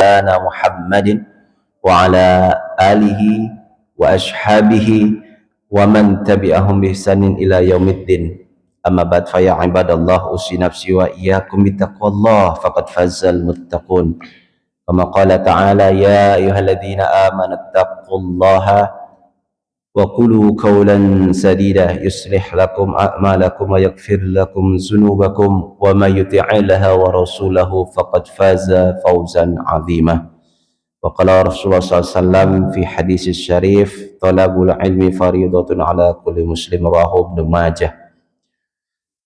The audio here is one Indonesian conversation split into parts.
مولانا محمد وعلى آله وأصحابه ومن تبعهم بإحسان إلى يوم الدين. أما بعد فيا عباد الله أوصي نفسي وإياكم بتقوى الله فقد فاز المتقون. كما قال تعالى يا أيها الذين آمنوا اتقوا الله وقولوا قولا سديدا يصلح لكم أعمالكم ويغفر لكم ذنوبكم ومن يطع الله ورسوله فقد فاز فوزا عظيما. وقال رسول الله صلى الله عليه وسلم في حديث الشريف طلب العلم فريضة على كل مسلم رواه ابن ماجه.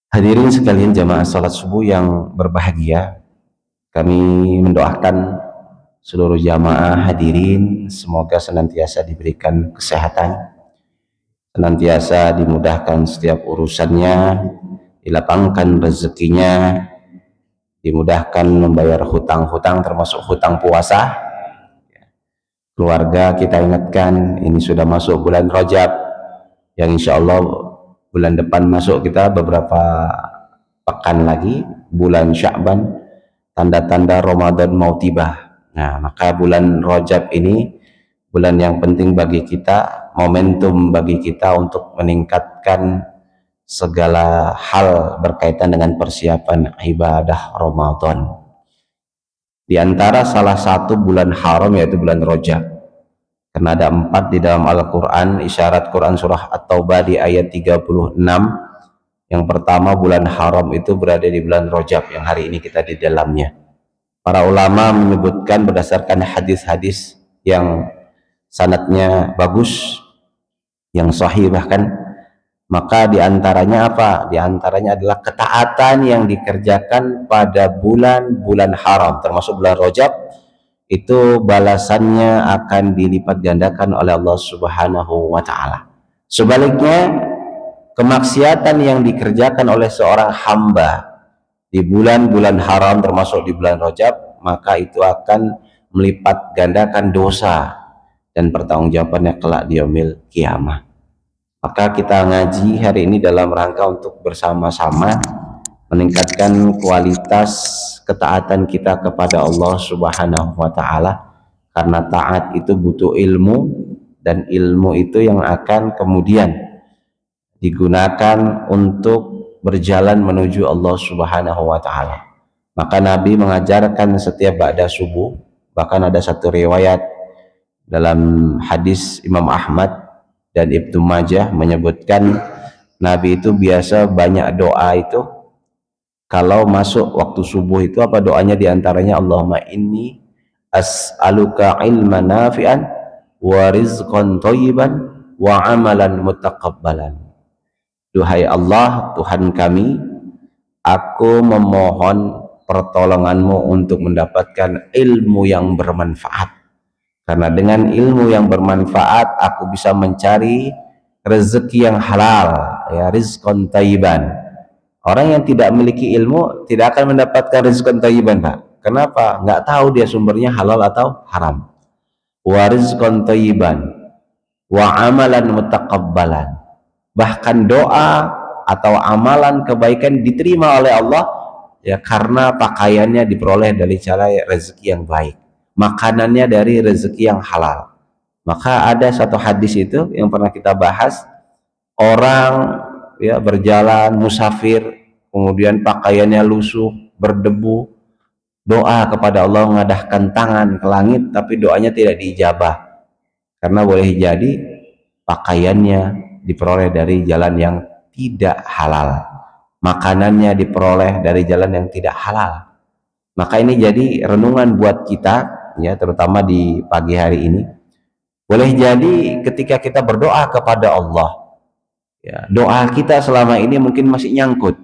Hadirin sekalian jamaah salat subuh yang berbahagia, kami mendoakan seluruh jamaah hadirin semoga senantiasa diberikan kesehatan, senantiasa dimudahkan setiap urusannya, dilapangkan rezekinya, dimudahkan membayar hutang-hutang termasuk hutang puasa. Keluarga kita ingatkan ini sudah masuk bulan Rajab yang insya Allah bulan depan masuk kita beberapa pekan lagi bulan Sya'ban, tanda-tanda Ramadan mau tiba. Nah, maka bulan Rajab ini bulan yang penting bagi kita, momentum bagi kita untuk meningkatkan segala hal berkaitan dengan persiapan ibadah Ramadan. Di antara salah satu bulan haram yaitu bulan Rajab, karena ada 4 di dalam Al-Quran, isyarat Quran surah At-Taubah di ayat 36. Yang pertama, bulan haram itu berada di bulan Rajab yang hari ini kita di dalamnya. Para ulama menyebutkan berdasarkan hadis-hadis yang sanadnya bagus, yang sahih bahkan, maka diantaranya apa? Diantaranya adalah ketaatan yang dikerjakan pada bulan-bulan haram termasuk bulan Rajab, itu balasannya akan dilipat gandakan oleh Allah Subhanahu wa Ta'ala. Sebaliknya, kemaksiatan yang dikerjakan oleh seorang hamba di bulan-bulan haram termasuk di bulan Rajab, maka itu akan melipat gandakan dosa dan pertanggungjawabannya kelak di yaumil kiamah. Maka kita ngaji hari ini dalam rangka untuk bersama-sama meningkatkan kualitas ketaatan kita kepada Allah Subhanahu wa Ta'ala, karena taat itu butuh ilmu, dan ilmu itu yang akan kemudian digunakan untuk berjalan menuju Allah Subhanahu wa Ta'ala. Maka Nabi mengajarkan setiap ba'da subuh, bahkan ada satu riwayat dalam hadis Imam Ahmad dan Ibnu Majah menyebutkan Nabi itu biasa banyak doa itu kalau masuk waktu subuh. Itu apa doanya? Diantaranya Allahumma inni as'aluka ilman nafi'an wa rizqan thayyiban wa amalan mutaqabbalan. Duhai Allah, Tuhan kami, aku memohon pertolonganmu untuk mendapatkan ilmu yang bermanfaat, karena dengan ilmu yang bermanfaat aku bisa mencari rezeki yang halal, ya, rizqan thayyiban. Orang yang tidak memiliki ilmu tidak akan mendapatkan rizqan thayyiban, Pak. Kenapa? Nggak tahu dia sumbernya halal atau haram. Wa rizqan thayyiban wa amalan mutaqabbalan. Bahkan doa atau amalan kebaikan diterima oleh Allah, ya, karena pakaiannya diperoleh dari cara rezeki yang baik, makanannya dari rezeki yang halal. Maka ada satu hadis itu yang pernah kita bahas, orang, ya, berjalan musafir kemudian pakaiannya lusuh, berdebu, doa kepada Allah, mengadahkan tangan ke langit, tapi doanya tidak diijabah karena boleh jadi pakaiannya diperoleh dari jalan yang tidak halal, makanannya diperoleh dari jalan yang tidak halal. Maka ini jadi renungan buat kita, ya, terutama di pagi hari ini. Boleh jadi ketika kita berdoa kepada Allah, ya, doa kita selama ini mungkin masih nyangkut,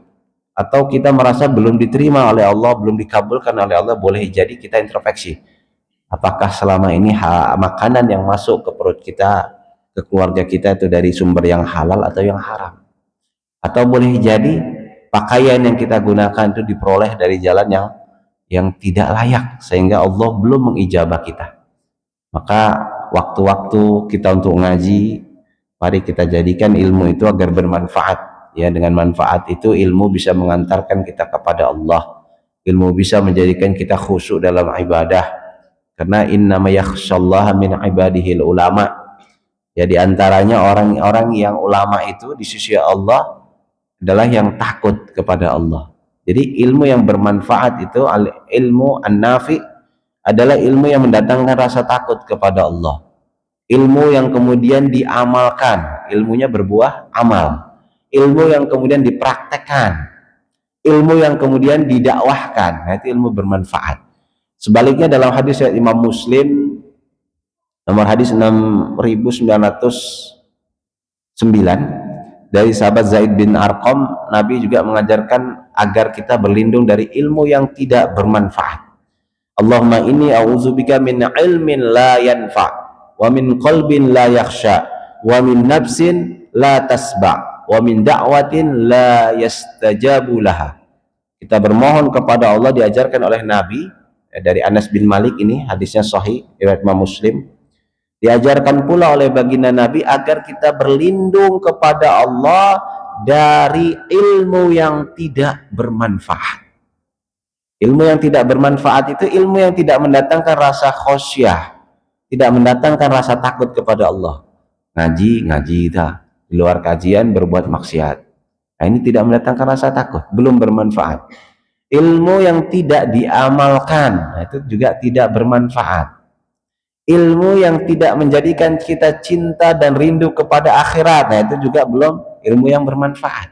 atau kita merasa belum diterima oleh Allah, belum dikabulkan oleh Allah. Boleh jadi kita introspeksi, apakah selama ini makanan yang masuk ke perut kita, ke keluarga kita itu dari sumber yang halal atau yang haram. Atau boleh jadi pakaian yang kita gunakan itu diperoleh dari jalan yang tidak layak, sehingga Allah belum mengijabah kita. Maka waktu-waktu kita untuk ngaji, mari kita jadikan ilmu itu agar bermanfaat. Ya, dengan manfaat itu ilmu bisa mengantarkan kita kepada Allah, ilmu bisa menjadikan kita khusyuk dalam ibadah, Karena innama yakhsyallaha min ibadihil ulama. Ya di antaranya orang-orang yang ulama itu di sisi Allah adalah yang takut kepada Allah. Jadi ilmu yang bermanfaat itu ilmu an-nafi adalah ilmu yang mendatangkan rasa takut kepada Allah. Ilmu yang kemudian diamalkan, ilmunya berbuah amal. Ilmu yang kemudian dipraktekkan, ilmu yang kemudian didakwahkan, nah itu ilmu bermanfaat. Sebaliknya dalam hadis Imam Muslim nomor hadis 6909 dari sahabat Zaid bin Arqam, Nabi juga mengajarkan agar kita berlindung dari ilmu yang tidak bermanfaat. Allahumma inni a'udzubika min ilmin la yanfa' wa min qalbin la yakhsha wa min nafsin la tasba' wa min da'watin la yastajabu laha. Kita bermohon kepada Allah, diajarkan oleh Nabi dari Anas bin Malik, ini hadisnya sahih riwayat Imam Muslim. Diajarkan pula oleh baginda Nabi agar kita berlindung kepada Allah dari ilmu yang tidak bermanfaat. Ilmu yang tidak bermanfaat itu ilmu yang tidak mendatangkan rasa khosyah, tidak mendatangkan rasa takut kepada Allah. Ngaji kita di luar kajian berbuat maksiat, nah ini tidak mendatangkan rasa takut, belum bermanfaat. Ilmu yang tidak diamalkan, nah itu juga tidak bermanfaat. Ilmu yang tidak menjadikan kita cinta dan rindu kepada akhirat, nah itu juga belum ilmu yang bermanfaat.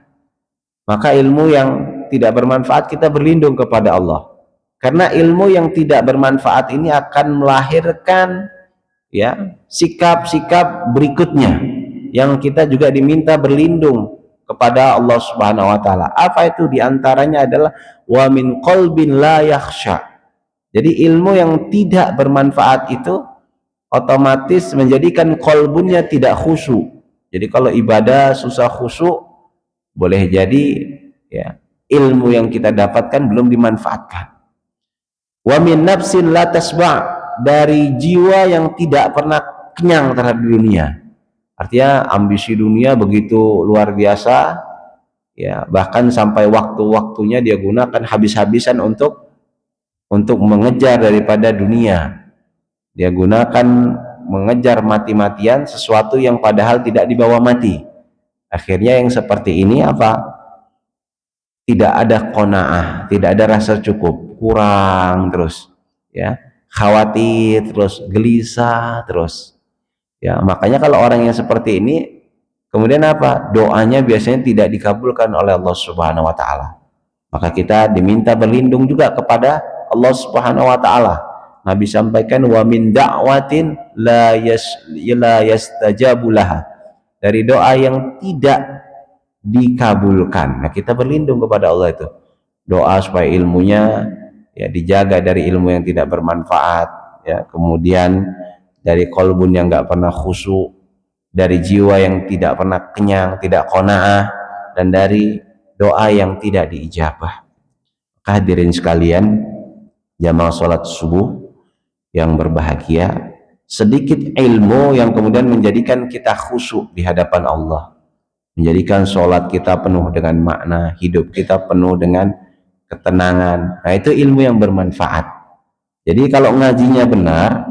Maka ilmu yang tidak bermanfaat kita berlindung kepada Allah, karena ilmu yang tidak bermanfaat ini akan melahirkan ya sikap-sikap berikutnya yang kita juga diminta berlindung kepada Allah Subhanahu wa taala. Apa itu? Diantaranya adalah wa min qalbin la yakhsha. Jadi ilmu yang tidak bermanfaat itu otomatis menjadikan kolbunya tidak khusyuk. Jadi kalau ibadah susah khusyuk, boleh jadi ya ilmu yang kita dapatkan belum dimanfaatkan. Wa min nafsin la tasba', dari jiwa yang tidak pernah kenyang terhadap dunia. Artinya ambisi dunia begitu luar biasa ya, bahkan sampai waktu-waktunya dia gunakan habis-habisan untuk mengejar daripada dunia. Dia gunakan mengejar mati-matian sesuatu yang padahal tidak dibawa mati. Akhirnya yang seperti ini apa? Tidak ada qanaah, tidak ada rasa cukup, kurang terus ya, khawatir terus, gelisah terus ya. Makanya kalau orang yang seperti ini kemudian apa? Doanya biasanya tidak dikabulkan oleh Allah Subhanahu wa taala. Maka kita diminta berlindung juga kepada Allah Subhanahu wa taala. Nabi sampaikan wa min da'watin la yastajabu laha, dari doa yang tidak dikabulkan. Nah, kita berlindung kepada Allah itu. Doa supaya ilmunya ya dijaga dari ilmu yang tidak bermanfaat ya, kemudian dari kolbun yang nggak pernah khusyuk, dari jiwa yang tidak pernah kenyang, tidak qanaah, dan dari doa yang tidak diijabah. Hadirin sekalian, jamaah salat subuh yang berbahagia, sedikit ilmu yang kemudian menjadikan kita khusyuk di hadapan Allah, menjadikan sholat kita penuh dengan makna, hidup kita penuh dengan ketenangan. Nah itu ilmu yang bermanfaat. Jadi kalau ngajinya benar,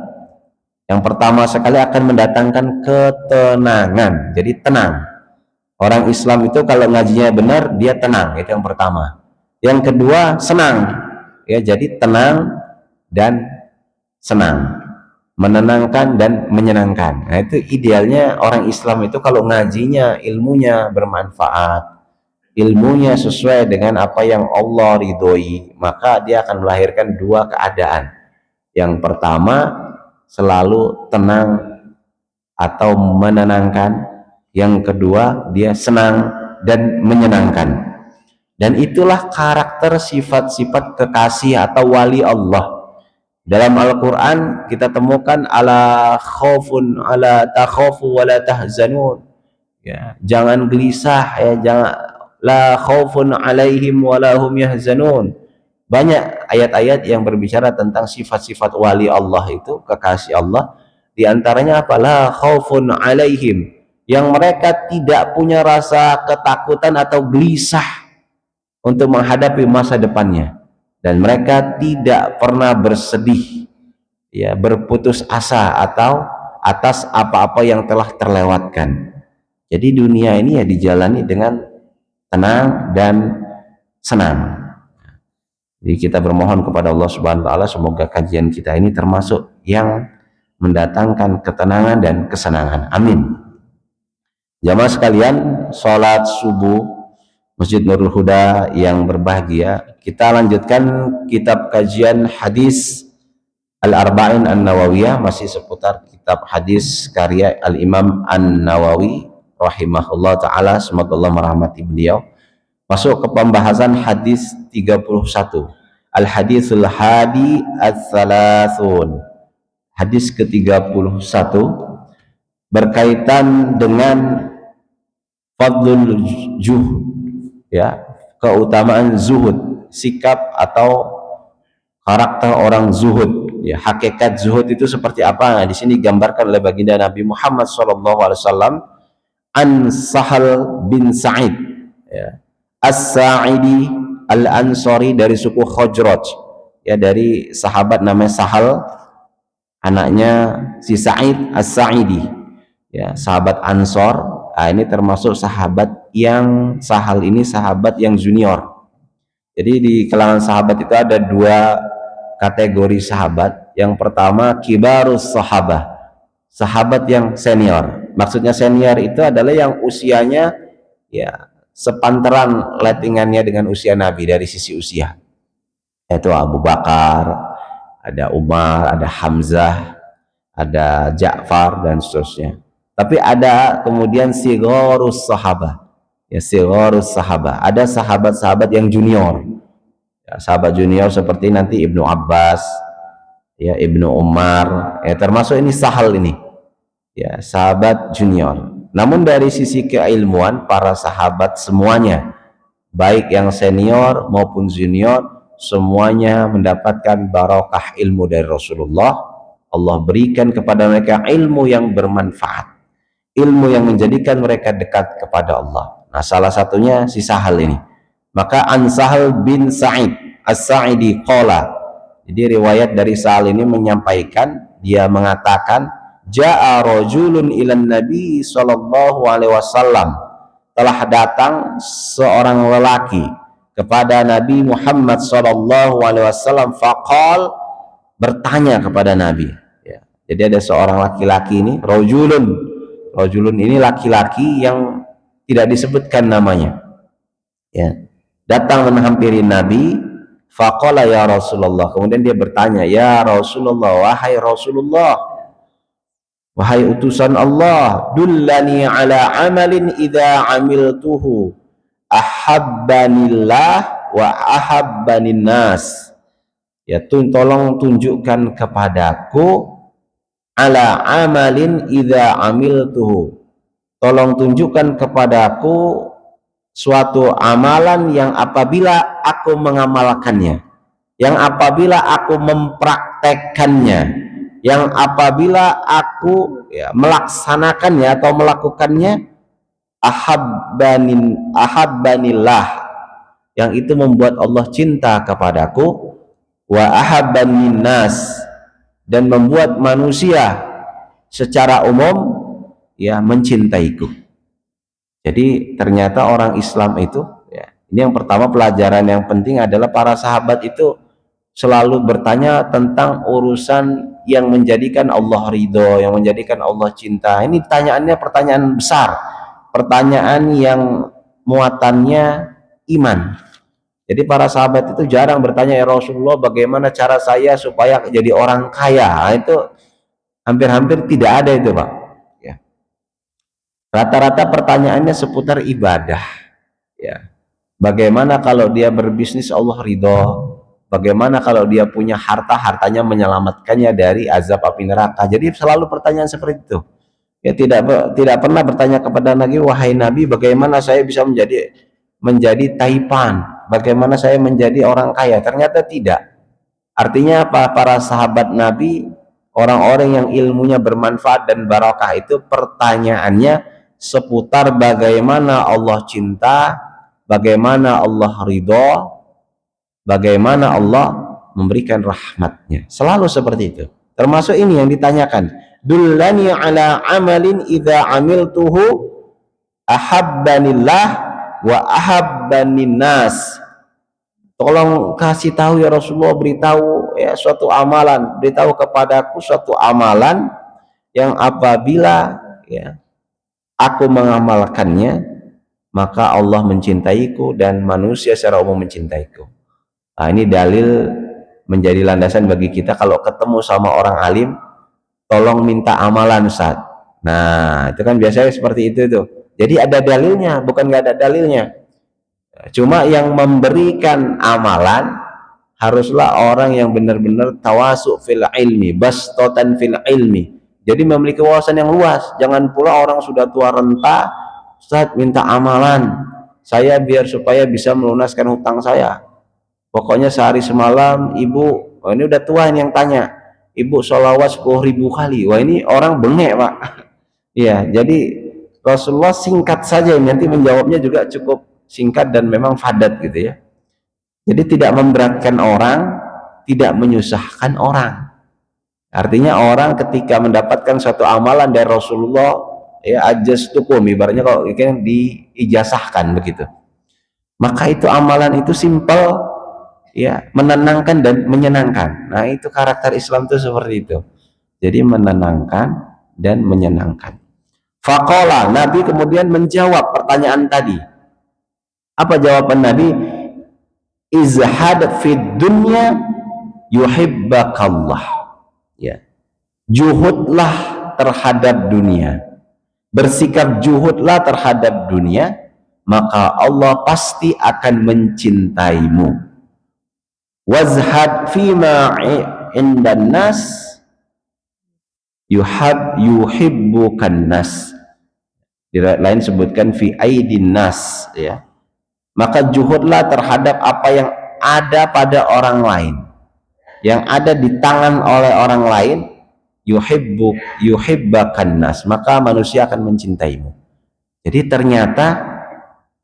yang pertama sekali akan mendatangkan ketenangan. Jadi tenang. Orang Islam itu kalau ngajinya benar, dia tenang, itu yang pertama. Yang kedua, senang ya, jadi tenang dan senang, menenangkan dan menyenangkan. Nah itu idealnya orang Islam itu kalau ngajinya ilmunya bermanfaat, ilmunya sesuai dengan apa yang Allah ridhoi, maka dia akan melahirkan dua keadaan. Yang pertama, selalu tenang atau menenangkan. Yang kedua, dia senang dan menyenangkan. Dan itulah karakter sifat-sifat kekasih atau wali Allah. Dalam Al-Quran kita temukan ala khaufun ala takhafu wa la tahzanun ya, jangan gelisah ya, jangan la khaufun alaihim wa la hum yahzanun. Banyak ayat-ayat yang berbicara tentang sifat-sifat wali Allah itu, kekasih Allah. Di antaranya apa? La khaufun alaihim, yang mereka tidak punya rasa ketakutan atau gelisah untuk menghadapi masa depannya, dan mereka tidak pernah bersedih ya berputus asa atau atas apa-apa yang telah terlewatkan. Jadi dunia ini ya dijalani dengan tenang dan senang. Jadi kita bermohon kepada Allah Subhanahu wa taala semoga kajian kita ini termasuk yang mendatangkan ketenangan dan kesenangan. Amin. Jamaah sekalian, sholat subuh Masjid Nurul Huda yang berbahagia, kita lanjutkan kitab kajian hadis Al-Arba'in An-Nawawiyah, masih seputar kitab hadis karya Al-Imam An-Nawawi rahimahullah ta'ala, semoga Allah merahmati beliau. Masuk ke pembahasan hadis 31, Al-Hadithul Hadi Al-Thalathun, hadis ke-31, berkaitan dengan fadlul juhud, ya, keutamaan zuhud, sikap atau karakter orang zuhud, ya, hakikat zuhud itu seperti apa. Nah, di sini digambarkan oleh baginda Nabi Muhammad SAW an Sahal bin Sa'id, ya, As-Sa'idi Al-Ansari, dari suku Khajraj, ya, dari sahabat namanya Sahal, anaknya si Sa'id As-Sa'idi, ya, sahabat Ansor. Nah, ini termasuk sahabat yang Sahal ini sahabat yang junior. Jadi di kalangan sahabat itu ada dua kategori sahabat. Yang pertama kibarus sahabah, sahabat yang senior. Maksudnya senior itu adalah yang usianya ya sepantaran lettingannya dengan usia Nabi dari sisi usia. Yaitu Abu Bakar, ada Umar, ada Hamzah, ada Ja'far dan seterusnya. Tapi ada kemudian sigharus sahabah, ya, sigharus sahabah, ada sahabat-sahabat yang junior, ya, sahabat junior seperti nanti Ibnu Abbas, ya, Ibnu Umar, ya, termasuk ini Sahal ini, ya, sahabat junior. Namun dari sisi keilmuan para sahabat semuanya, baik yang senior maupun junior, semuanya mendapatkan barokah ilmu dari Rasulullah. Allah berikan kepada mereka ilmu yang bermanfaat, ilmu yang menjadikan mereka dekat kepada Allah. Nah, salah satunya si Sahal ini. Maka an Sahal bin Sa'id As-Sa'idi qala, jadi riwayat dari Sahal ini menyampaikan, dia mengatakan, ja'a rajulun ilan nabi sallallahu alaihi wasallam, telah datang seorang lelaki kepada Nabi Muhammad sallallahu alaihi wasallam, faqal, bertanya kepada Nabi, ya. Jadi ada seorang laki-laki ini, rajulun ini laki-laki yang tidak disebutkan namanya, ya, datang menghampiri Nabi, faqala ya Rasulullah, kemudian dia bertanya, ya Rasulullah, wahai Rasulullah, wahai utusan Allah, dullani ala amalin idza amiltuhu ahabbanillah wa ahabbanin nas, ya, tolong tunjukkan kepadaku ala amalin idza amiltuhu, tolong tunjukkan kepadaku suatu amalan yang apabila aku mengamalkannya, yang apabila aku mempraktekkannya, yang apabila aku, ya, melaksanakannya atau melakukannya, ahabbanillah, yang itu membuat Allah cinta kepadaku, wa ahabbanin nas, dan membuat manusia secara umum, ya, mencintaiku. Jadi ternyata orang Islam itu, ya, ini yang pertama pelajaran yang penting adalah para sahabat itu selalu bertanya tentang urusan yang menjadikan Allah ridho, yang menjadikan Allah cinta. Ini pertanyaannya pertanyaan besar, pertanyaan yang muatannya iman. Jadi para sahabat itu jarang bertanya, ya Rasulullah, bagaimana cara saya supaya jadi orang kaya. Nah, itu hampir-hampir tidak ada itu, Pak. Ya. Rata-rata pertanyaannya seputar ibadah. Ya. Bagaimana kalau dia berbisnis Allah ridho? Bagaimana kalau dia punya harta, hartanya menyelamatkannya dari azab api neraka? Jadi selalu pertanyaan seperti itu. Ya, tidak pernah bertanya kepada Nabi, wahai Nabi, bagaimana saya bisa menjadi taipan? Bagaimana saya menjadi orang kaya? Ternyata tidak. Artinya apa? Para sahabat Nabi, orang-orang yang ilmunya bermanfaat dan barokah itu, pertanyaannya seputar bagaimana Allah cinta, bagaimana Allah ridho, bagaimana Allah memberikan rahmatnya. Selalu seperti itu. Termasuk ini yang ditanyakan, dullani ala amalin idza amiltuhu ahabbanillah wa ahabbanin nas. Tolong kasih tahu ya Rasulullah, beritahu ya suatu amalan, beritahu kepadaku suatu amalan yang apabila ya aku mengamalkannya maka Allah mencintaiku dan manusia secara umum mencintaiku. Nah, ini dalil menjadi landasan bagi kita kalau ketemu sama orang alim, tolong minta amalan Ustaz. Nah, itu kan biasanya seperti itu tuh. Jadi ada dalilnya, bukan nggak ada dalilnya. Cuma yang memberikan amalan haruslah orang yang benar-benar tawasuk fil ilmi, bastotan fil ilmi. Jadi memiliki wawasan yang luas. Jangan pula orang sudah tua renta, Ustaz minta amalan saya biar supaya bisa melunaskan hutang saya. Pokoknya sehari semalam ibu, oh ini udah tua ini yang tanya, ibu sholawat 10.000 kali. Wah ini orang bengek Pak. Iya, jadi Rasulullah singkat saja, nanti menjawabnya juga cukup singkat dan memang padat gitu ya. Jadi tidak memberatkan orang, tidak menyusahkan orang. Artinya orang ketika mendapatkan suatu amalan dari Rasulullah, ya ajastukum, ibaratnya kalau ikan diijazahkan begitu. Maka itu amalan itu simpel, ya menenangkan dan menyenangkan. Nah itu karakter Islam itu seperti itu. Jadi menenangkan dan menyenangkan. Faqala, Nabi kemudian menjawab pertanyaan tadi. Apa jawaban Nabi? Izhad fid dunya yuhibbakallah. Ya. Juhudlah terhadap dunia. Bersikap juhudlah terhadap dunia, maka Allah pasti akan mencintaimu. Wazhad fima indan nas yuhibbukan nas. Di lain sebutkan fi aidin nas ya. Maka juhudlah terhadap apa yang ada pada orang lain, yang ada di tangan oleh orang lain, yuhibbakan nas, maka manusia akan mencintaimu. Jadi ternyata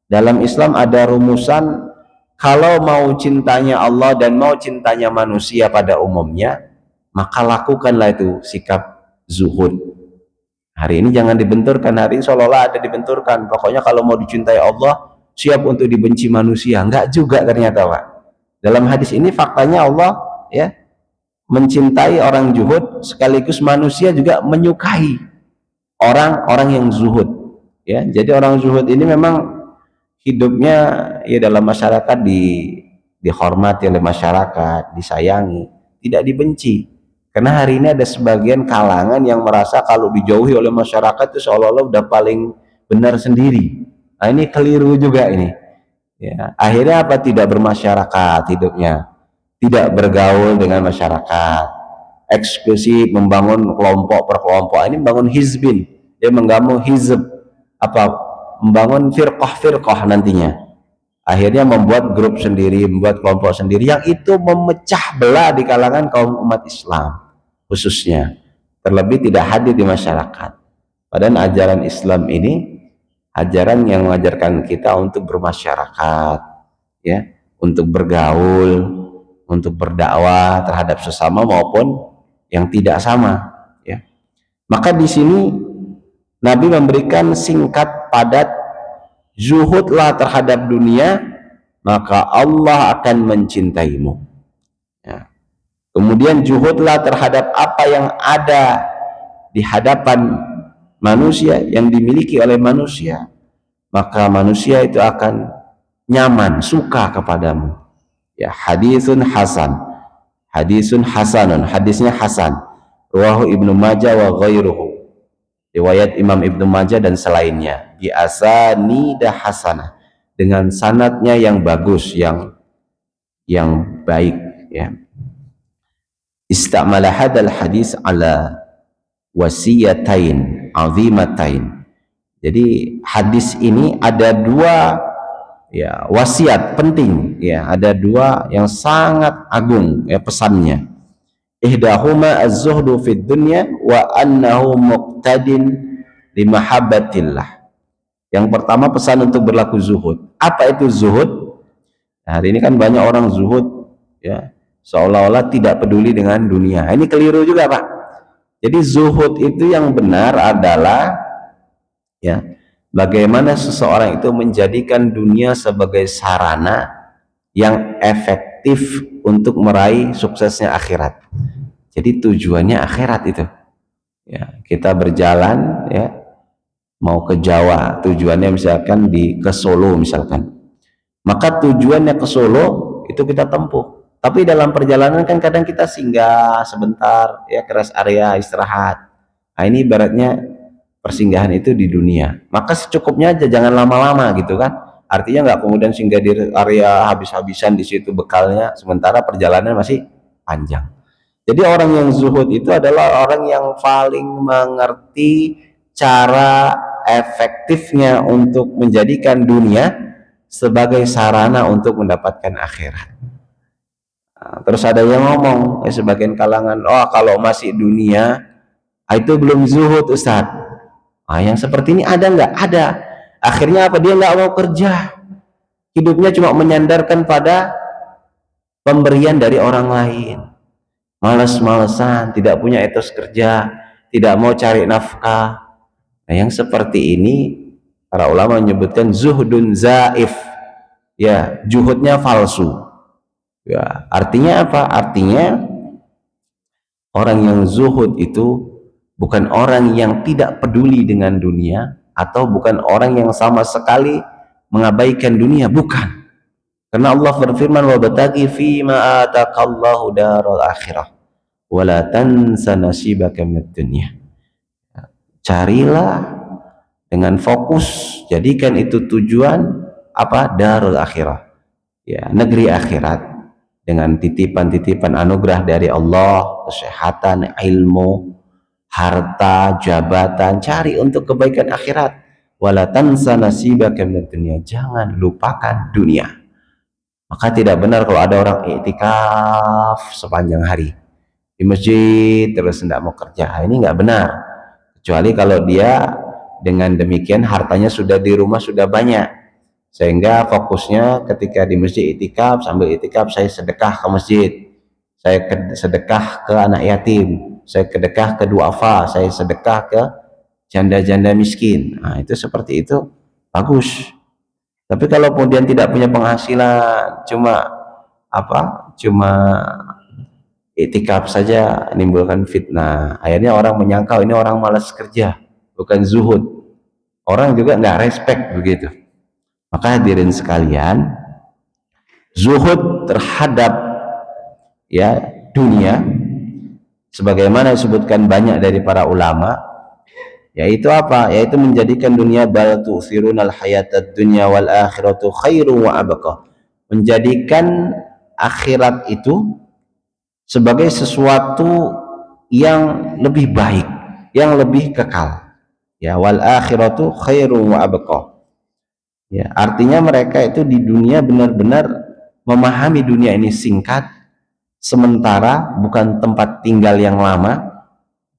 dalam Islam ada rumusan, kalau mau cintanya Allah dan mau cintanya manusia pada umumnya, maka lakukanlah itu sikap zuhud. Hari ini jangan dibenturkan, hari ini seolah-olah ada dibenturkan, pokoknya kalau mau dicintai Allah siap untuk dibenci manusia. Enggak juga ternyata Pak. Dalam hadis ini faktanya Allah ya mencintai orang zuhud, sekaligus manusia juga menyukai orang-orang yang zuhud ya. Jadi orang zuhud ini memang hidupnya ya dalam masyarakat dihormati oleh masyarakat, disayangi, tidak dibenci. Karena hari ini ada sebagian kalangan yang merasa kalau dijauhi oleh masyarakat itu seolah-olah udah paling benar sendiri. Nah ini keliru juga ini ya. Akhirnya apa? Tidak bermasyarakat hidupnya, tidak bergaul dengan masyarakat, eksklusif, membangun kelompok per kelompok. Ini membangun hizbin, dia membangun hizb, apa, membangun firqah nantinya. Akhirnya membuat grup sendiri, membuat kelompok sendiri, yang itu memecah belah di kalangan kaum umat Islam khususnya, terlebih tidak hadir di masyarakat. Padahal ajaran Islam ini ajaran yang mengajarkan kita untuk bermasyarakat ya, untuk bergaul, untuk berdakwah terhadap sesama maupun yang tidak sama ya. Maka di sini Nabi memberikan singkat padat, zuhudlah terhadap dunia maka Allah akan mencintaimu ya. Kemudian zuhudlah terhadap apa yang ada di hadapan manusia, yang dimiliki oleh manusia, maka manusia itu akan nyaman, suka kepadamu ya. Hadisun hasan, hadisun hasanun, hadisnya hasan, rawahu Ibnu Majah wa ghairuhu, riwayat Imam Ibnu Majah dan selainnya, bi asanidah hasanah, dengan sanadnya yang bagus, yang baik ya. Istamala hadal hadis ala wasiyatain azimatain. Jadi hadis ini ada dua ya wasiat penting ya, ada dua yang sangat agung ya pesannya. Ihdahuma az-zuhdu fid dunya wa annahu muqtadin li mahabbatillah. Yang pertama pesan untuk berlaku zuhud. Apa itu zuhud? Nah, hari ini kan banyak orang zuhud ya, seolah-olah tidak peduli dengan dunia. Ini keliru juga, Pak. Jadi zuhud itu yang benar adalah ya, bagaimana seseorang itu menjadikan dunia sebagai sarana yang efektif untuk meraih suksesnya akhirat. Jadi tujuannya akhirat itu. Ya, kita berjalan ya, mau ke Jawa, tujuannya misalkan ke Solo misalkan. Maka tujuannya ke Solo itu kita tempuh. Tapi dalam perjalanan kan kadang kita singgah sebentar ya ke rest area istirahat. Nah, ini ibaratnya persinggahan itu di dunia. Maka secukupnya aja, jangan lama-lama gitu kan. Artinya nggak kemudian singgah di area habis-habisan di situ bekalnya, sementara perjalanan masih panjang. Jadi orang yang zuhud itu adalah orang yang paling mengerti cara efektifnya untuk menjadikan dunia sebagai sarana untuk mendapatkan akhirat. Nah, terus ada yang ngomong, sebagian kalangan, oh kalau masih dunia, itu belum zuhud Ustaz. Nah, yang seperti ini ada nggak? Ada. Akhirnya apa? Dia nggak mau kerja. Hidupnya cuma menyandarkan pada pemberian dari orang lain. Males-malesan, tidak punya etos kerja, tidak mau cari nafkah. Nah, yang seperti ini para ulama menyebutkan zuhdun zaif. Ya, juhudnya palsu. Ya, artinya apa? Artinya orang yang zuhud itu bukan orang yang tidak peduli dengan dunia, atau bukan orang yang sama sekali mengabaikan dunia, bukan. Karena Allah berfirman, wa bataghi fi ma ataqallahu daral akhirah wa la tansa nasibaka minad dunya. Carilah dengan fokus, jadikan itu tujuan apa? Darul akhirah. Ya, negeri akhirat, dengan titipan-titipan anugerah dari Allah, kesehatan, ilmu, harta, jabatan. Cari untuk kebaikan akhirat. Wala tansa nasibaka minad dunya. Jangan lupakan dunia. Maka tidak benar kalau ada orang iktikaf sepanjang hari di masjid terus tidak mau kerja. Ini nggak benar, kecuali kalau dia dengan demikian hartanya sudah di rumah sudah banyak, sehingga fokusnya ketika di masjid iktikaf, sambil iktikaf saya sedekah ke masjid, saya sedekah ke anak yatim, saya sedekah ke duafa, saya sedekah ke janda-janda miskin. Nah, itu seperti itu bagus. Tapi kalau kemudian tidak punya penghasilan, cuma iktikaf saja, menimbulkan fitnah. Akhirnya orang menyangka ini orang malas kerja, bukan zuhud. Orang juga nggak respect begitu. Maka hadirin sekalian, zuhud terhadap ya dunia, sebagaimana disebutkan banyak dari para ulama, yaitu apa? Yaitu menjadikan dunia, bal tu'thirunal hayatad dunya wal akhiratu khairu wa abqa. Menjadikan akhirat itu sebagai sesuatu yang lebih baik, yang lebih kekal. Ya, wal akhiratu khairu wa abqa. Ya, artinya mereka itu di dunia benar-benar memahami dunia ini singkat, sementara bukan tempat tinggal yang lama.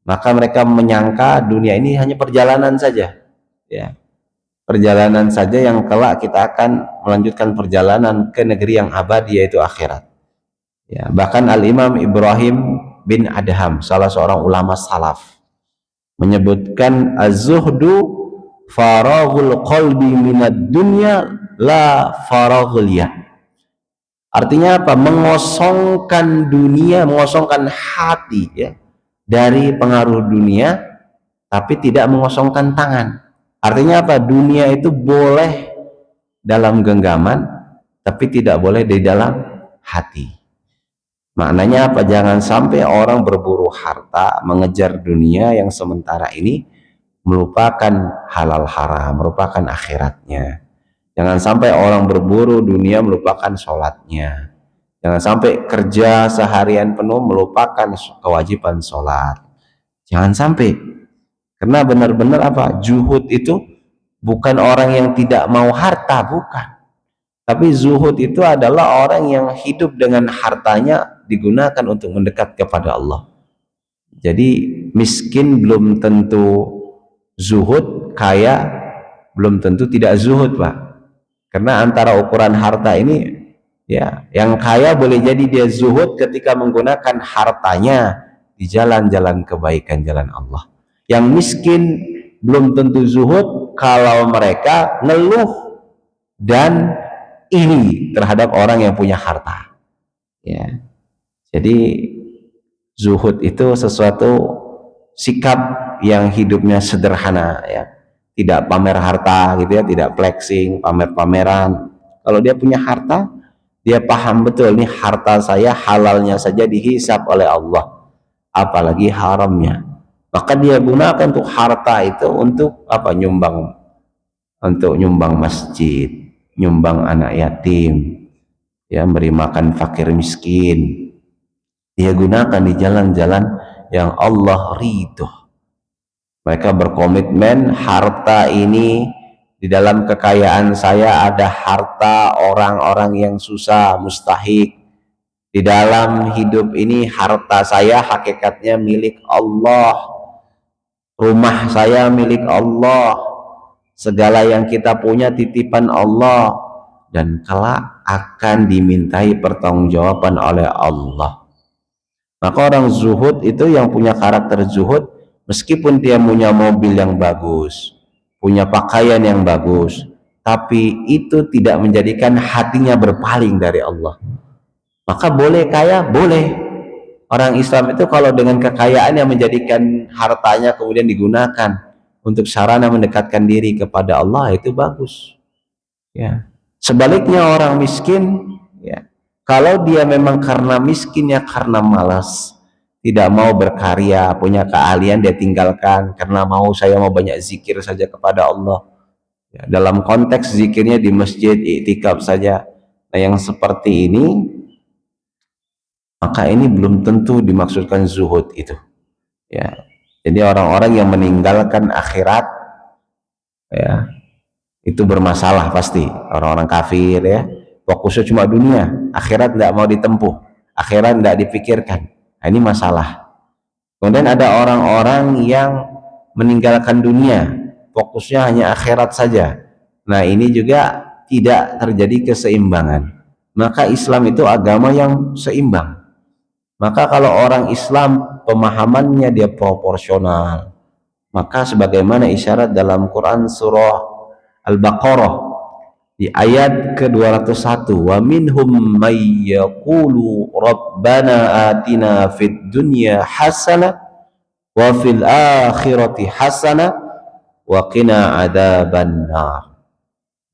Maka mereka menyangka dunia ini hanya perjalanan saja, ya, perjalanan saja yang kelak kita akan melanjutkan perjalanan ke negeri yang abadi, yaitu akhirat. Ya, bahkan Al-Imam Ibrahim bin Adham, salah seorang ulama salaf, menyebutkan az-zuhdu faraghul qalbi minad dunya la faraghul ya. Artinya apa? Mengosongkan dunia, mengosongkan hati ya dari pengaruh dunia, tapi tidak mengosongkan tangan. Artinya apa? Dunia itu boleh dalam genggaman, tapi tidak boleh di dalam hati. Maknanya apa? Jangan sampai orang berburu harta, mengejar dunia yang sementara ini, melupakan halal haram, melupakan akhiratnya. Jangan sampai orang berburu dunia melupakan sholatnya. Jangan sampai kerja seharian penuh melupakan kewajiban sholat. Jangan sampai. Karena benar-benar apa? Zuhud itu bukan orang yang tidak mau harta, bukan. Tapi zuhud itu adalah orang yang hidup dengan hartanya digunakan untuk mendekat kepada Allah. Jadi miskin belum tentu zuhud, kaya belum tentu tidak zuhud, Pak. Karena antara ukuran harta ini Ya, yang kaya boleh jadi dia zuhud ketika menggunakan hartanya di jalan-jalan kebaikan, jalan Allah. Yang miskin belum tentu zuhud kalau mereka ngeluh dan iri terhadap orang yang punya harta. Ya, jadi zuhud itu sesuatu sikap yang hidupnya sederhana, ya, tidak pamer harta gitu ya, tidak flexing, pamer-pameran. Kalau dia punya harta, dia paham betul nih harta saya halalnya saja dihisap oleh Allah, apalagi haramnya. Maka dia gunakan untuk harta itu untuk apa? Nyumbang, untuk nyumbang masjid, nyumbang anak yatim, ya, beri makan fakir miskin. Dia gunakan di jalan-jalan yang Allah ridho. Mereka berkomitmen harta ini, di dalam kekayaan saya ada harta orang-orang yang susah, mustahik. Di dalam hidup ini harta saya hakikatnya milik Allah, rumah saya milik Allah, segala yang kita punya titipan Allah, dan kelak akan dimintai pertanggungjawaban oleh Allah. Maka orang zuhud itu yang punya karakter zuhud, meskipun dia punya mobil yang bagus, punya pakaian yang bagus, tapi itu tidak menjadikan hatinya berpaling dari Allah. Maka boleh kaya, boleh. Orang Islam itu kalau dengan kekayaan yang menjadikan hartanya kemudian digunakan untuk sarana mendekatkan diri kepada Allah, itu bagus. Ya. Sebaliknya orang miskin, ya, kalau dia memang karena miskinnya karena malas, tidak mau berkarya, punya keahlian dia tinggalkan karena saya mau banyak zikir saja kepada Allah. Ya, dalam konteks zikirnya di masjid, iktikaf saja. Nah, yang seperti ini, maka ini belum tentu dimaksudkan zuhud itu. Ya, jadi orang-orang yang meninggalkan akhirat, ya, itu bermasalah pasti. Orang-orang kafir, ya, fokusnya cuma dunia, akhirat tidak mau ditempuh, akhirat tidak dipikirkan. Nah, ini masalah. Kemudian ada orang-orang yang meninggalkan dunia, fokusnya hanya akhirat saja. Nah, ini juga tidak terjadi keseimbangan. Maka Islam itu agama yang seimbang. Maka kalau orang Islam pemahamannya dia proporsional, maka sebagaimana isyarat dalam Quran surah Al-Baqarah di ayat ke-201, wa minhum may yaqulu rabbana atina fid dunya hasanah wa fil akhirati hasanah wa qina adzabannar.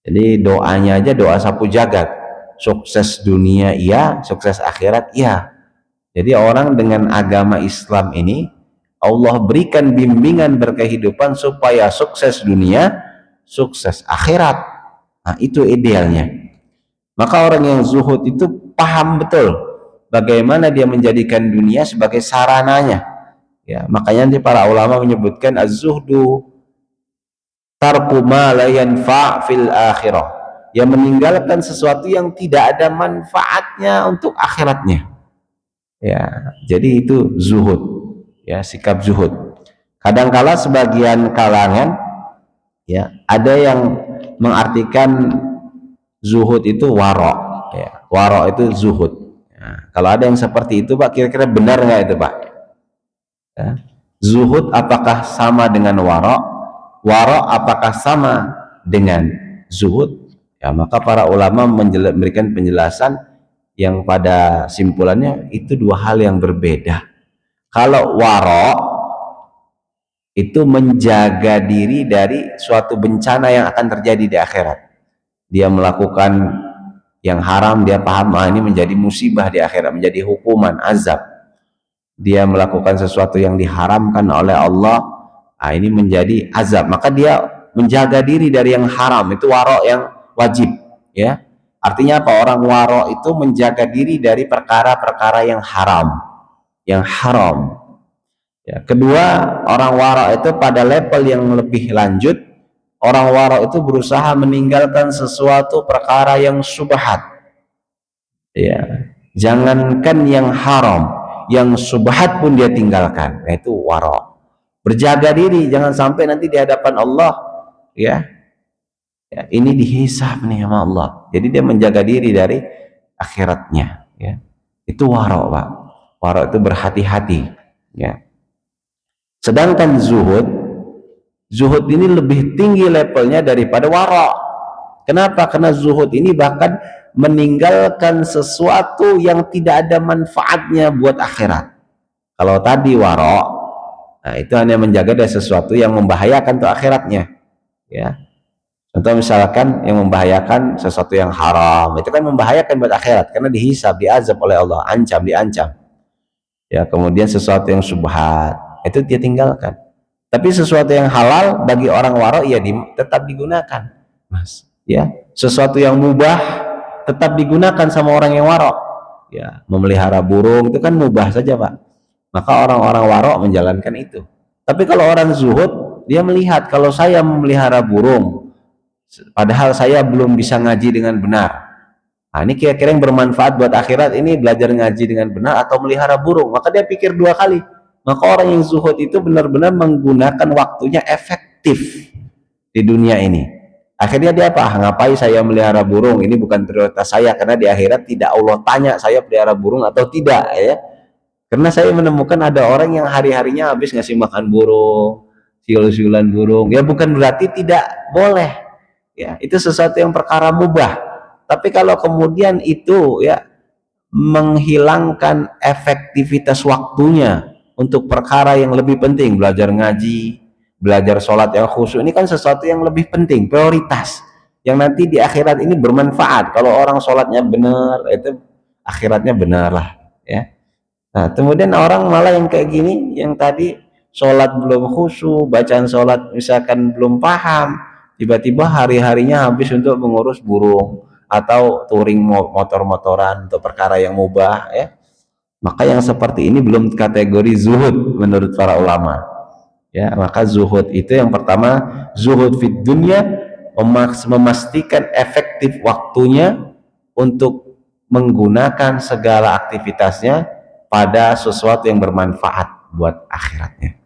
Jadi doanya aja doa sapu jagat, sukses dunia iya, sukses akhirat iya. Jadi orang dengan agama Islam ini Allah berikan bimbingan berkehidupan supaya sukses dunia, sukses akhirat. Nah, itu idealnya. Maka orang yang zuhud itu paham betul bagaimana dia menjadikan dunia sebagai sarananya. Ya, makanya para ulama menyebutkan az-zuhdu tarku ma la yanfa' fil akhirah. Yang meninggalkan sesuatu yang tidak ada manfaatnya untuk akhiratnya. Ya, jadi itu zuhud, ya, sikap zuhud. Kadangkala sebagian kalangan, ya, ada yang mengartikan zuhud itu warok, ya, warok itu zuhud. Ya, kalau ada yang seperti itu, Pak, kira-kira benar nggak itu, Pak? Ya. Zuhud apakah sama dengan warok? Warok apakah sama dengan zuhud? Ya, maka para ulama memberikan penjelasan yang pada simpulannya itu dua hal yang berbeda. Kalau warok itu menjaga diri dari suatu bencana yang akan terjadi di akhirat. Dia melakukan yang haram, dia paham ini menjadi musibah di akhirat, menjadi hukuman, azab. Dia melakukan sesuatu yang diharamkan oleh Allah, ini menjadi azab. Maka dia menjaga diri dari yang haram, itu warok yang wajib, ya. Artinya apa? Orang waro itu menjaga diri dari perkara-perkara yang haram, yang haram. Ya, kedua, orang waro itu pada level yang lebih lanjut, orang waro itu berusaha meninggalkan sesuatu perkara yang subhat. Ya, jangankan yang haram, yang subhat pun dia tinggalkan. Nah, itu waro. Berjaga diri, jangan sampai nanti di hadapan Allah, ya, ya, ini dihisab nih sama Allah. Jadi dia menjaga diri dari akhiratnya, ya. Itu warok, Pak. Warok itu berhati-hati, ya. Sedangkan zuhud ini lebih tinggi levelnya daripada warok. Kenapa? Karena zuhud ini bahkan meninggalkan sesuatu yang tidak ada manfaatnya buat akhirat. Kalau tadi warok, nah itu hanya menjaga dari sesuatu yang membahayakan untuk akhiratnya, ya. Contoh misalkan yang membahayakan sesuatu yang haram, itu kan membahayakan buat akhirat karena dihisab, diazab oleh Allah, diancam. Ya, kemudian sesuatu yang subhat itu dia tinggalkan. Tapi sesuatu yang halal bagi orang warok ya tetap digunakan, Mas. Ya, sesuatu yang mubah tetap digunakan sama orang yang warok. Ya, memelihara burung itu kan mubah saja, Pak. Maka orang-orang warok menjalankan itu. Tapi kalau orang zuhud, dia melihat kalau saya memelihara burung padahal saya belum bisa ngaji dengan benar. Nah, ini kira-kira yang bermanfaat buat akhirat ini belajar ngaji dengan benar atau melihara burung. Maka dia pikir 2 kali. Maka orang yang zuhud itu benar-benar menggunakan waktunya efektif di dunia ini. Akhirnya dia apa? Ngapain saya melihara burung? Ini bukan prioritas saya, karena di akhirat tidak Allah tanya saya pelihara burung atau tidak, ya. Karena saya menemukan ada orang yang hari-harinya habis ngasih makan burung, siul-siulan burung. Ya bukan berarti tidak boleh. Ya, itu sesuatu yang perkara mubah. Tapi kalau kemudian itu ya menghilangkan efektivitas waktunya untuk perkara yang lebih penting, belajar ngaji, belajar sholat yang khusyuk, ini kan sesuatu yang lebih penting, prioritas, yang nanti di akhirat ini bermanfaat. Kalau orang sholatnya benar, itu akhiratnya benar lah, ya. Nah, kemudian orang malah yang kayak gini, yang tadi sholat belum khusyuk, bacaan sholat misalkan belum paham, tiba-tiba hari-harinya habis untuk mengurus burung atau touring motor-motoran untuk perkara yang mubah, ya. Maka yang seperti ini belum kategori zuhud menurut para ulama, ya. Maka zuhud itu yang pertama, zuhud fid dunya, memastikan efektif waktunya untuk menggunakan segala aktivitasnya pada sesuatu yang bermanfaat buat akhiratnya.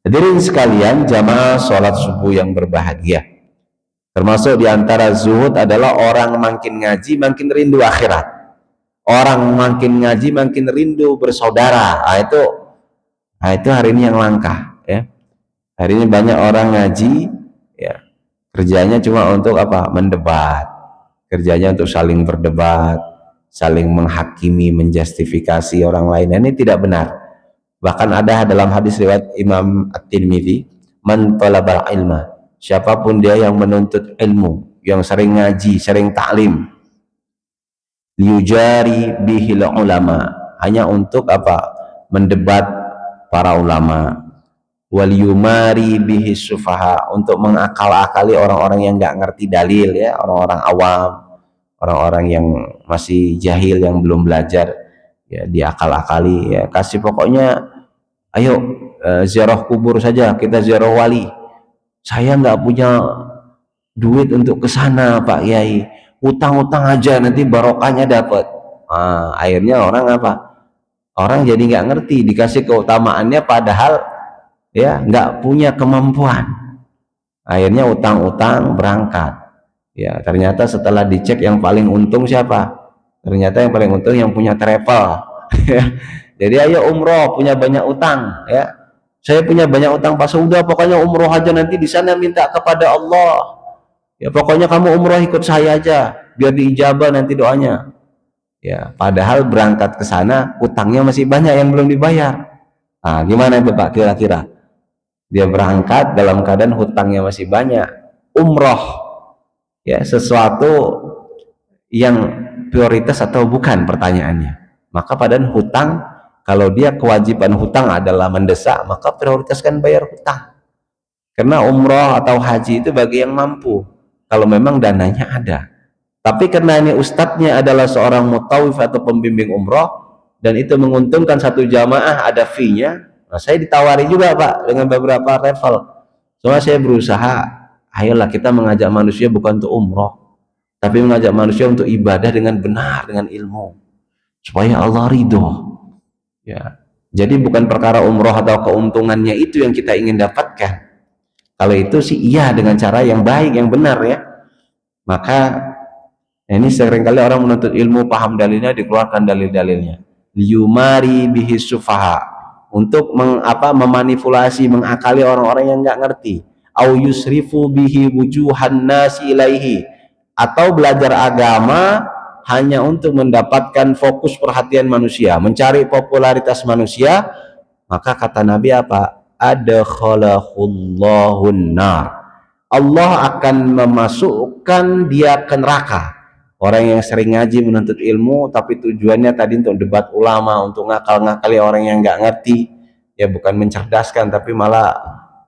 Hadirin sekalian, jamaah sholat subuh yang berbahagia, termasuk diantara zuhud adalah orang makin ngaji makin rindu akhirat. Orang makin ngaji makin rindu bersaudara. Nah itu hari ini yang langka, ya. Hari ini banyak orang ngaji, ya, kerjanya cuma untuk apa? Mendebat. Kerjanya untuk saling berdebat, saling menghakimi, menjustifikasi orang lain. Ini tidak benar. Bahkan ada dalam hadis riwayat Imam At-Tirmidzi, man talabal ilma, siapapun dia yang menuntut ilmu, yang sering ngaji, sering taklim, liyujari bihil ulama, hanya untuk apa? Mendebat para ulama, wal yumari bihi sufaha, untuk mengakal-akali orang-orang yang nggak ngerti dalil, ya, orang-orang awam, orang-orang yang masih jahil, yang belum belajar, ya, diakal-akali, ya. Kasih pokoknya ayo ziarah kubur saja, kita ziarah wali. Saya nggak punya duit untuk ke sana, Pak Yai, utang-utang aja nanti barokahnya dapat. Nah, akhirnya orang apa? Orang jadi nggak ngerti, dikasih keutamaannya padahal ya nggak punya kemampuan. Akhirnya utang-utang berangkat. Ya, ternyata setelah dicek yang paling untung siapa? Ternyata yang paling untung yang punya travel. Jadi ayo umroh, punya banyak utang, ya. Saya punya banyak utang, Pak. Sudah, pokoknya umroh aja, nanti di sana minta kepada Allah. Ya, pokoknya kamu umroh ikut saya aja, biar diijabah nanti doanya. Ya, padahal berangkat ke sana utangnya masih banyak yang belum dibayar. Nah, gimana itu, Pak, kira-kira? Dia berangkat dalam keadaan hutangnya masih banyak. Umroh, ya, sesuatu yang prioritas atau bukan, pertanyaannya. Maka padahal hutang, kalau dia kewajiban hutang adalah mendesak, maka prioritaskan bayar hutang. Karena umroh atau haji itu bagi yang mampu, kalau memang dananya ada. Tapi karena ini ustadznya adalah seorang mutawif atau pembimbing umroh, dan itu menguntungkan satu jamaah, ada fee-nya. Nah, saya ditawari juga, Pak, dengan beberapa level. Soalnya saya berusaha, ayolah kita mengajak manusia bukan untuk umroh, tapi mengajak manusia untuk ibadah dengan benar, dengan ilmu, supaya Allah ridho, ya. Jadi bukan perkara umroh atau keuntungannya itu yang kita ingin dapatkan. Kalau itu sih iya, dengan cara yang baik, yang benar, ya. Maka Nah, ini seringkali orang menuntut ilmu, paham dalilnya, dikeluarkan dalil-dalilnya. Liyumari bihi sufaha, untuk memanipulasi, mengakali orang-orang yang nggak ngerti. Au yusrifu bihi wujuhan nasi ilaihi, atau belajar agama hanya untuk mendapatkan fokus perhatian manusia, mencari popularitas manusia. Maka kata Nabi apa? Adkhalahullahu nar, Allah akan memasukkan dia ke neraka. Orang yang sering ngaji, menuntut ilmu, tapi tujuannya tadi untuk debat ulama, untuk ngakal-ngakali orang yang nggak ngerti, ya bukan mencerdaskan, tapi malah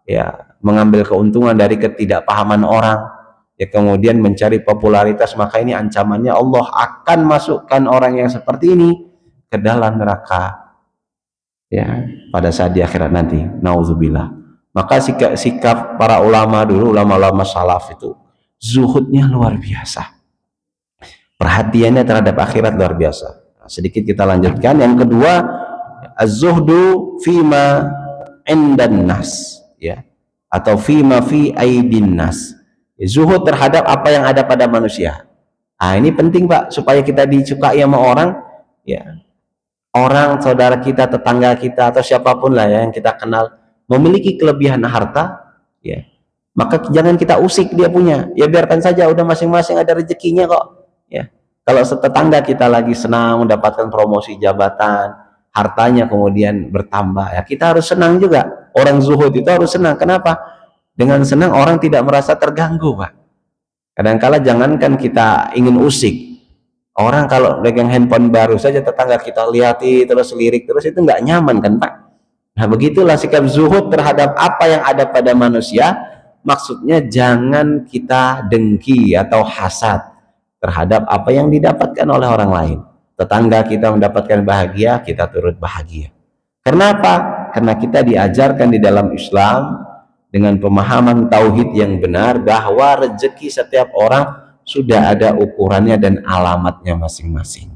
ya mengambil keuntungan dari ketidakpahaman orang, ya kemudian mencari popularitas. Maka ini ancamannya, Allah akan masukkan orang yang seperti ini ke dalam neraka, ya pada saat di akhirat nanti. Nauzubillah. Maka sikap para ulama dulu, ulama-ulama salaf itu zuhudnya luar biasa, perhatiannya terhadap akhirat luar biasa. Nah, sedikit kita lanjutkan. Yang kedua, az-zuhdu fima indan nas, ya, atau fima fi aidin nas. Zuhud terhadap apa yang ada pada manusia. Nah, ini penting Pak, supaya kita disukai sama orang, ya. Orang, saudara kita, tetangga kita, atau siapapun lah ya yang kita kenal memiliki kelebihan harta, ya, maka jangan kita usik dia punya, ya biarkan saja, udah masing-masing ada rezekinya kok, ya. Kalau tetangga kita lagi senang mendapatkan promosi jabatan, hartanya kemudian bertambah, ya kita harus senang juga. Orang zuhud itu harus senang. Kenapa? Dengan senang orang tidak merasa terganggu, Pak. Kadang-kala jangankan kita ingin usik, orang kalau pegang handphone baru saja tetangga kita lihati terus, lirik terus, itu nggak nyaman kan Pak. Nah begitulah sikap zuhud terhadap apa yang ada pada manusia. Maksudnya jangan kita dengki atau hasad terhadap apa yang didapatkan oleh orang lain. Tetangga kita mendapatkan bahagia, kita turut bahagia. Kenapa? Karena kita diajarkan di dalam Islam dengan pemahaman tauhid yang benar, bahwa rezeki setiap orang sudah ada ukurannya dan alamatnya masing-masing.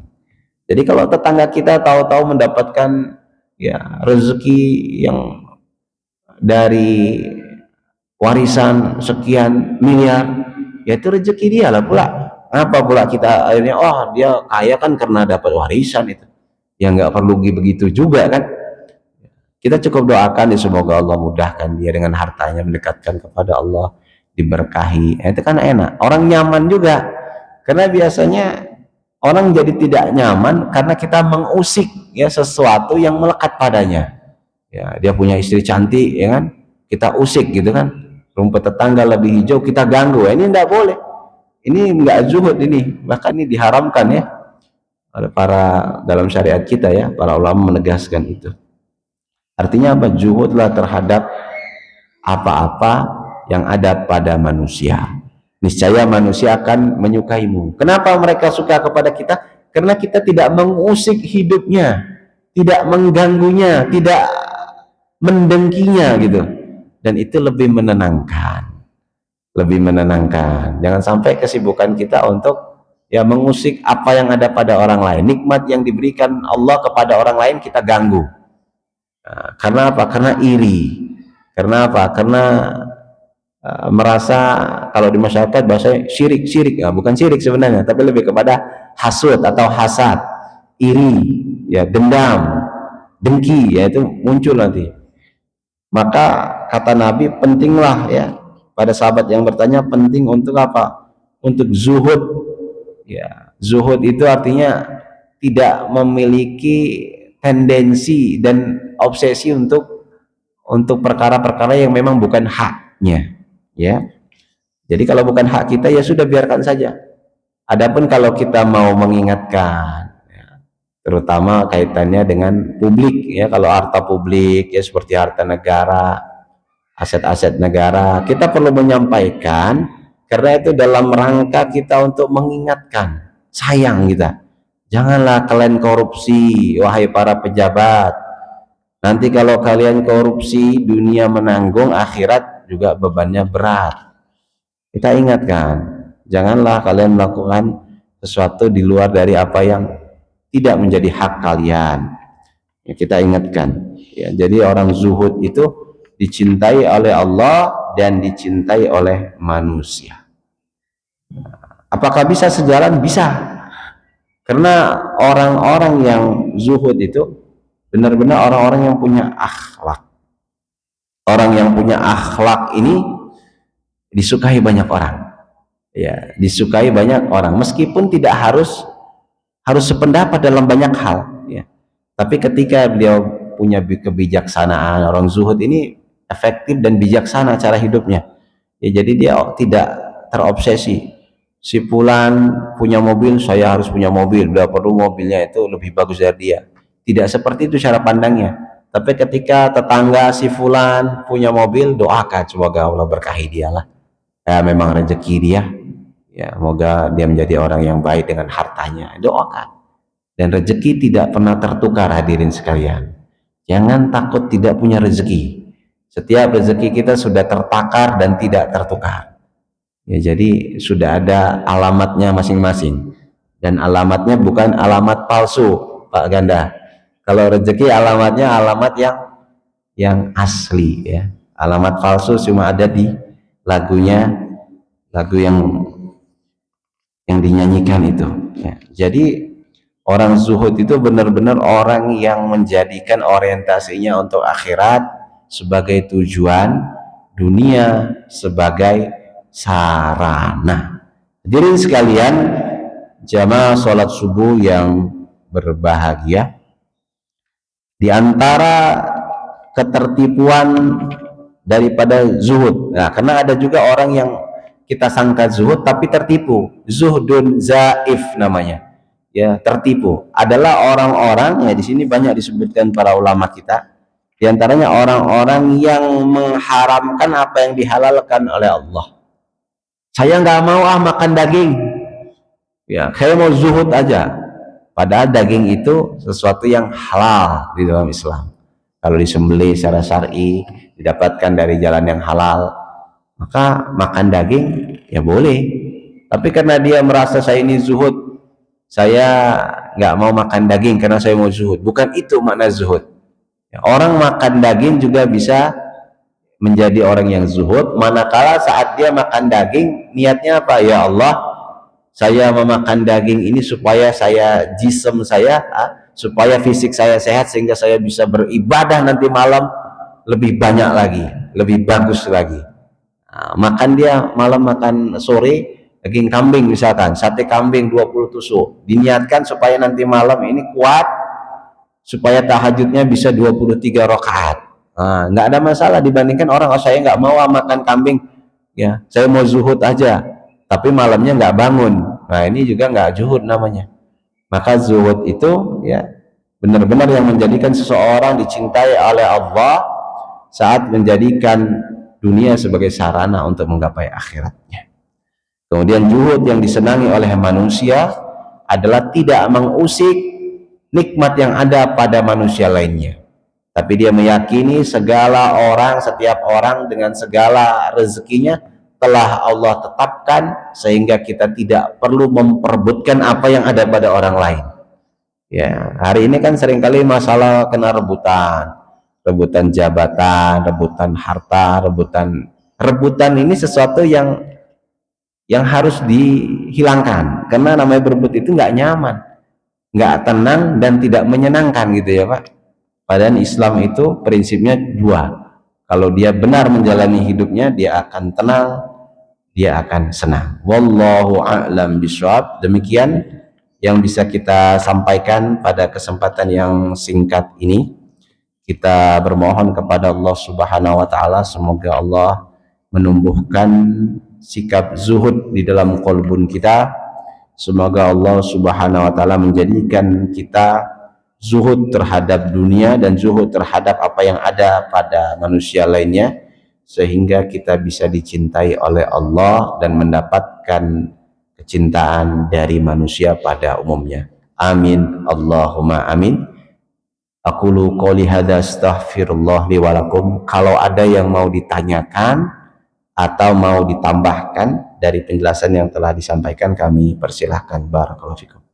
Jadi kalau tetangga kita tahu-tahu mendapatkan ya rezeki yang dari warisan sekian miliar, ya itu rezeki dia lah pula. Apa pula kita akhirnya, oh dia kaya kan karena dapat warisan itu, ya nggak perlu begitu juga kan. Kita cukup doakan ya, semoga Allah mudahkan dia dengan hartanya, mendekatkan kepada Allah, diberkahi. Itu kan enak, orang nyaman juga. Karena biasanya orang jadi tidak nyaman karena kita mengusik ya sesuatu yang melekat padanya. Ya, dia punya istri cantik, ya kan, kita usik gitu kan. Rumput tetangga lebih hijau, kita ganggu. Ini tidak boleh. Ini enggak zuhud ini, bahkan ini diharamkan ya oleh para dalam syariat kita ya, para ulama menegaskan itu. Artinya apa? Zuhudlah terhadap apa-apa yang ada pada manusia. Niscaya manusia akan menyukaimu. Kenapa mereka suka kepada kita? Karena kita tidak mengusik hidupnya, tidak mengganggunya, tidak mendengkinya gitu. Dan itu lebih menenangkan. Lebih menenangkan. Jangan sampai kesibukan kita untuk ya mengusik apa yang ada pada orang lain. Nikmat yang diberikan Allah kepada orang lain kita ganggu. Nah, karena apa? Karena iri. Karena apa? Karena merasa, kalau di masyarakat bahasanya syirik. Nah, bukan syirik sebenarnya, tapi lebih kepada hasud atau hasad, iri, ya dendam, dengki, ya itu muncul nanti. Maka kata Nabi, pentinglah ya, pada sahabat yang bertanya, penting untuk apa? Untuk zuhud. Ya, zuhud itu artinya tidak memiliki tendensi dan obsesi untuk perkara-perkara yang memang bukan haknya, ya. Jadi kalau bukan hak kita, ya sudah biarkan saja. Adapun kalau kita mau mengingatkan, ya, terutama kaitannya dengan publik, ya, kalau harta publik ya seperti harta negara, aset-aset negara, kita perlu menyampaikan, karena itu dalam rangka kita untuk mengingatkan, sayang kita, janganlah kalian korupsi, wahai para pejabat. Nanti kalau kalian korupsi, dunia menanggung, akhirat juga bebannya berat. Kita ingatkan, janganlah kalian melakukan sesuatu di luar dari apa yang tidak menjadi hak kalian. Ya, kita ingatkan. Ya, jadi orang zuhud itu dicintai oleh Allah dan dicintai oleh manusia. Apakah bisa sejalan? Bisa. Karena orang-orang yang zuhud itu benar-benar orang-orang yang punya akhlak. Orang yang punya akhlak ini disukai banyak orang. Ya, disukai banyak orang meskipun tidak harus sependapat dalam banyak hal, ya. Tapi ketika beliau punya kebijaksanaan, orang zuhud ini efektif dan bijaksana cara hidupnya. Ya, jadi dia tidak terobsesi. Si fulan punya mobil, saya harus punya mobil, udah perlu mobilnya itu lebih bagus dari dia. Tidak seperti itu cara pandangnya. Tapi ketika tetangga si fulan punya mobil, doakan semoga Allah berkahi dia lah. Ya, memang rezeki dia. Ya, semoga dia menjadi orang yang baik dengan hartanya. Doakan. Dan rezeki tidak pernah tertukar, hadirin sekalian. Jangan takut tidak punya rezeki. Setiap rezeki kita sudah tertakar dan tidak tertukar. Ya, jadi sudah ada alamatnya masing-masing. Dan alamatnya bukan alamat palsu, Pak Ganda. Kalau rezeki alamatnya alamat yang asli, ya. Alamat palsu cuma ada di lagunya, lagu yang dinyanyikan itu, ya. Jadi orang zuhud itu benar-benar orang yang menjadikan orientasinya untuk akhirat sebagai tujuan, dunia sebagai sarana. Hadirin sekalian, jamaah sholat subuh yang berbahagia, di antara ketertipuan daripada zuhud, nah, karena ada juga orang yang kita sangka zuhud tapi tertipu, zuhdun zaif namanya, ya, tertipu. Adalah orang-orang, ya, di sini banyak disebutkan para ulama kita, di antaranya orang-orang yang mengharamkan apa yang dihalalkan oleh Allah. Saya nggak mau makan daging, ya, saya mau zuhud aja, padahal daging itu sesuatu yang halal di dalam Islam. Kalau disembelih secara syar'i, didapatkan dari jalan yang halal, maka makan daging ya boleh. Tapi karena dia merasa saya ini zuhud, saya nggak mau makan daging karena saya mau zuhud. Bukan itu makna zuhud. Ya, orang makan daging juga bisa menjadi orang yang zuhud, manakala saat dia makan daging niatnya apa? Ya Allah, saya memakan daging ini supaya saya jism saya, supaya fisik saya sehat sehingga saya bisa beribadah nanti malam lebih banyak lagi, lebih bagus lagi. Nah, makan dia malam, makan sore daging kambing misalkan, sate kambing 20 tusuk, diniatkan supaya nanti malam ini kuat, supaya tahajudnya bisa 23 rakaat. Nah, nggak ada masalah dibandingkan orang, oh saya nggak mau makan kambing, ya, saya mau zuhud aja, tapi malamnya nggak bangun. Nah, ini juga nggak zuhud namanya. Maka zuhud itu, ya, benar-benar yang menjadikan seseorang dicintai oleh Allah saat menjadikan dunia sebagai sarana untuk menggapai akhiratnya. Kemudian zuhud yang disenangi oleh manusia adalah tidak mengusik nikmat yang ada pada manusia lainnya, tapi dia meyakini segala orang, setiap orang dengan segala rezekinya telah Allah tetapkan, sehingga kita tidak perlu memperebutkan apa yang ada pada orang lain. Ya, hari ini kan seringkali masalah kena rebutan jabatan, rebutan harta, rebutan ini sesuatu yang harus dihilangkan, karena namanya berebut itu nggak nyaman, nggak tenang, dan tidak menyenangkan gitu ya Pak. Padahal Islam itu prinsipnya dua. Kalau dia benar menjalani hidupnya, dia akan tenang, dia akan senang. Wallahu a'lam bishawab. Demikian yang bisa kita sampaikan pada kesempatan yang singkat ini. Kita bermohon kepada Allah Subhanahu wa taala, semoga Allah menumbuhkan sikap zuhud di dalam qalbun kita. Semoga Allah Subhanahu wa taala menjadikan kita zuhud terhadap dunia dan zuhud terhadap apa yang ada pada manusia lainnya, sehingga kita bisa dicintai oleh Allah dan mendapatkan kecintaan dari manusia pada umumnya. Amin Allahumma amin. Aqulu qouli hadza astaghfirullah li wa lakum. Kalau ada yang mau ditanyakan atau mau ditambahkan dari penjelasan yang telah disampaikan, kami persilahkan. Barakallahu fikum.